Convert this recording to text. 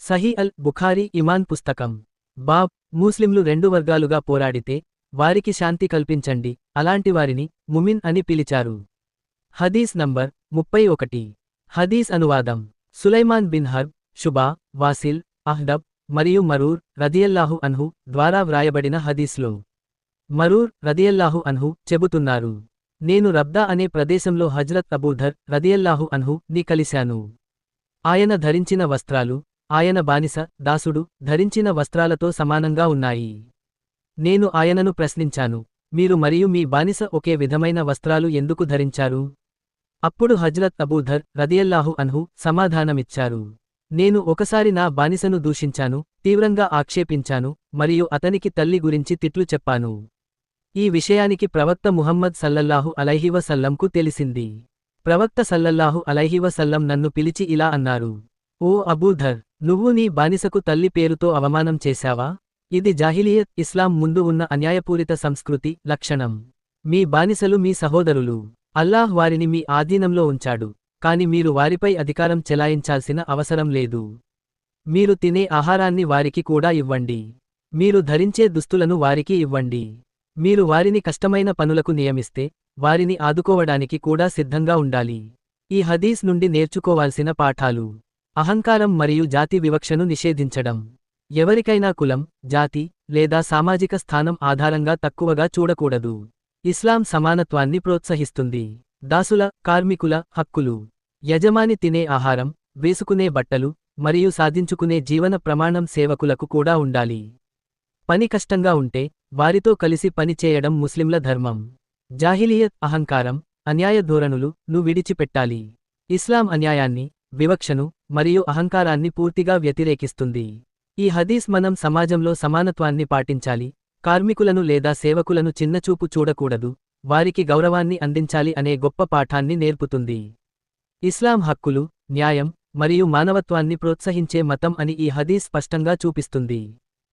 సహీ అల్ బుఖారీ ఇమాన్ పుస్తకం. బాబ్ ముస్లింలు రెండు వర్గాలుగా పోరాడితే వారికి శాంతి కల్పించండి, అలాంటి వారిని ముమిన్ అని పిలిచారు. హదీస్ నంబర్ 31. హదీస్ అనువాదం. సులైమాన్ బిన్ హర్బ్, షుబా, వాసిల్, అహ్దబ్ మరియు మరూర్ రదియల్లాహు అన్హు ద్వారా వ్రాయబడిన హదీస్లో మరూర్ రదియల్లాహు అన్హు చెబుతున్నారు, నేను రబ్దా అనే ప్రదేశంలో హజ్రత్ అబూధర్ రదియల్లాహు అన్హు ని కలిశాను. ఆయన ధరించిన వస్త్రాలు ఆయన బానిస దాసుడు ధరించిన వస్త్రాలతో సమానంగా ఉన్నాయి. నేను ఆయనను ప్రశ్నించాను, మీరు మరియు మీ బానిస ఒకే విధమైన వస్త్రాలు ఎందుకు ధరించారు? అప్పుడు హజ్రత్ అబూధర్ రదియల్లాహు అన్హు సమాధానమిచ్చారు, నేను ఒకసారి నా బానిసను దూషించాను, తీవ్రంగా ఆక్షేపించాను మరియు అతనికి తల్లి గురించి తిట్లు చెప్పాను. ఈ విషయానికి ప్రవక్త ముహమ్మద్ సల్లల్లాహు అలైహి వసల్లంకు తెలిసింది. ప్రవక్త సల్లల్లాహు అలైహి వసల్లం నన్ను పిలిచి ఇలా అన్నారు, ఓ అబూధర్, నువ్వు నీ బానిసకు తల్లి పేరుతో అవమానం చేశావా? ఇది జాహిలియత్ ఇస్లాం ముందు ఉన్న అన్యాయపూరిత సంస్కృతి లక్షణం. మీ బానిసలు మీ సహోదరులు. అల్లాహ్ వారిని మీ ఆధీనంలో ఉంచాడు, కాని మీరు వారిపై అధికారం చెలాయించాల్సిన అవసరం లేదు. మీరు తినే ఆహారాన్ని వారికి కూడా ఇవ్వండి. మీరు ధరించే దుస్తులను వారికి ఇవ్వండి. మీరు వారిని కష్టమైన పనులకు నియమిస్తే వారిని ఆదుకోవడానికి కూడా సిద్ధంగా ఉండాలి. ఈ హదీస్ నుండి నేర్చుకోవాల్సిన పాఠాలు: అహంకారం మరియు జాతి వివక్షను నిషేధించడం. ఎవరికైనా కులం, జాతి లేదా సామాజిక స్థానం ఆధారంగా తక్కువగా చూడకూడదు. ఇస్లాం సమానత్వాన్ని ప్రోత్సహిస్తుంది. దాసుల, కార్మికుల హక్కులు. యజమాని తినే ఆహారం, వేసుకునే బట్టలు మరియు సాధించుకునే జీవన ప్రమాణం సేవకులకు కూడా ఉండాలి. పని కష్టంగా ఉంటే వారితో కలిసి పని చేయడం ముస్లింల ధర్మం. జాహిలియత్ అహంకారం, అన్యాయ ధోరణులు ను విడిచిపెట్టాలి. ఇస్లాం అన్యాయాన్ని, వివక్షను మరియు అహంకారాన్ని పూర్తిగా వ్యతిరేకిస్తుంది. ఈ హదీస్ మనం సమాజంలో సమానత్వాన్ని పాటించాలి, కార్మికులను లేదా సేవకులను చిన్నచూపు చూడకూడదు, వారికి గౌరవాన్ని అందించాలి అనే గొప్ప పాఠాన్ని నేర్పుతుంది. ఇస్లాం హక్కులు, న్యాయం మరియు మానవత్వాన్ని ప్రోత్సహించే మతం అని ఈ హదీస్ స్పష్టంగా చూపిస్తుంది.